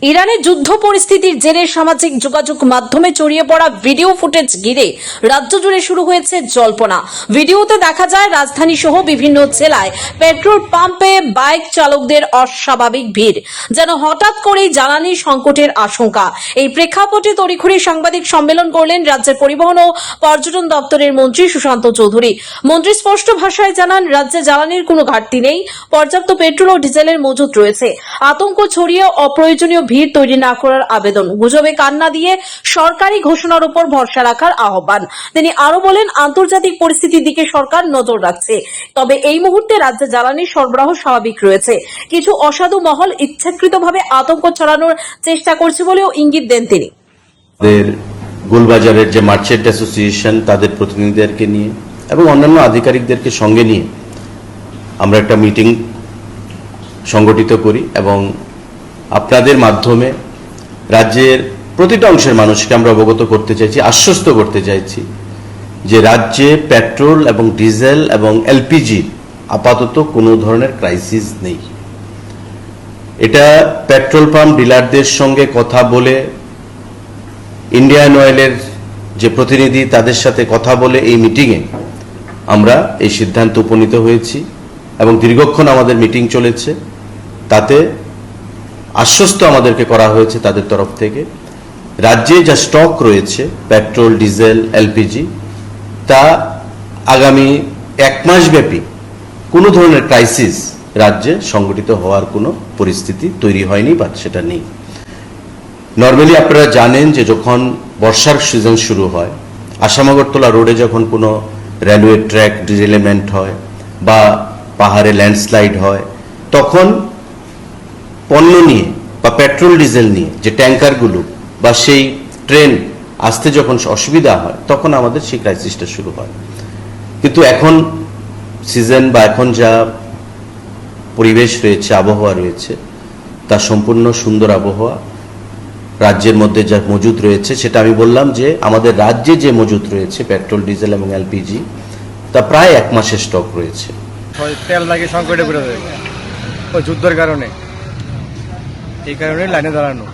ইরানের যুদ্ধ পরিস্থিতির জেরে সামাজিক যোগাযোগ মাধ্যমে ছড়িয়ে পড়া ভিডিও ফুটেজ ঘিরে রাজ্য জুড়ে শুরু হয়েছে জল্পনা। ভিডিওতে দেখা যায় রাজধানী সহ বিভিন্ন জেলায় পেট্রোল পাম্পে বাইক চালকদের অস্বাভাবিক ভিড়, যেন হঠাৎ করেই জ্বালানি সংকটের আশঙ্কা। এই প্রেক্ষাপটে তড়িঘড়ি সাংবাদিক সম্মেলন করলেন রাজ্যের পরিবহন ও পর্যটন দপ্তরের মন্ত্রী সুশান্ত চৌধুরী। মন্ত্রী স্পষ্ট ভাষায় জানান, রাজ্যে জ্বালানির কোনো ঘাটতি নেই, পর্যাপ্ত পেট্রোল ও ডিজেলের মজুত রয়েছে। আতঙ্ক ছড়িয়ে অপ্রয়োজনীয় ভিড় তৈরি না করার আবেদন, গুজবে কান না দিয়ে সরকারি ঘোষণার উপর ভরসা রাখার আহ্বান। তিনি আরো বলেন, আন্তর্জাতিক পরিস্থিতির দিকে সরকার নজর রাখছে, তবে এই মুহূর্তে রাজ্যে জ্বালানির সরবরাহ স্বাভাবিক রয়েছে। কিছু অসাধু মহল ইচ্ছাকৃতভাবে আতঙ্ক ছড়ানোর চেষ্টা করছে বলেও ইঙ্গিত দেন তিনি। গোলবাজারের যে মার্চেন্ট অ্যাসোসিয়েশন, তাদের প্রতিনিধিদেরকে নিয়ে এবং অন্যান্য আধিকারিকদেরকে সঙ্গে নিয়ে আমরা একটা মিটিং সংগঠিত করি এবং আপনাদের মাধ্যমে রাজ্যের প্রতিটা অংশের মানুষকে আমরা অবগত করতে চাইছি, আশ্বস্ত করতে চাইছি যে রাজ্যে পেট্রোল এবং ডিজেল এবং এলপিজি আপাতত কোনো ধরনের ক্রাইসিস নেই। এটা পেট্রোল পাম্প ডিলারদের সঙ্গে কথা বলে, ইন্ডিয়ান অয়েলের যে প্রতিনিধি তাদের সাথে কথা বলে এই মিটিংয়ে আমরা এই সিদ্ধান্ত উপনীত হয়েছি এবং দীর্ঘক্ষণ আমাদের মিটিং চলেছে। তাতে আশ্বস্ত আমাদেরকে করা হয়েছে তাদের তরফ থেকে, রাজ্যে যা স্টক রয়েছে পেট্রোল, ডিজেল, এলপিজি, তা আগামী 1 মাস ব্যাপী কোনো ধরনের ক্রাইসিস রাজ্যে সংগঠিত হওয়ার কোনো পরিস্থিতি তৈরি হয়নি বা সেটা নেই। নর্মালি আপনারা জানেন যে যখন বর্ষার সিজন শুরু হয়, আসাম-আগরতলা রোডে যখন কোনো রেলওয়ে ট্র্যাক ডিরেলমেন্ট হয় বা পাহাড়ে ল্যান্ডস্লাইড হয়, তখন পণ্য নিয়ে বা পেট্রোল ডিজেল নিয়ে যে ট্যাঙ্কারগুলো বা সেই ট্রেন আসতে যখন অসুবিধা হয়, তখন আমাদের সেই ক্রাইসিসটা শুরু হয়। কিন্তু এখন সিজন বা এখন যা পরিবেশ রয়েছে, আবহাওয়া রয়েছে, তা সম্পূর্ণ সুন্দর আবহাওয়া। রাজ্যের মধ্যে যা মজুত রয়েছে, সেটা আমি বললাম যে আমাদের রাজ্যে যে মজুত রয়েছে পেট্রোল, ডিজেল এবং এলপিজি, তা প্রায় 1 মাসের স্টক রয়েছে। তেল নাকি সংকটে পড়ে ওই যুদ্ধের কারণে, এই কারণে লাইনে দাঁড়ানো।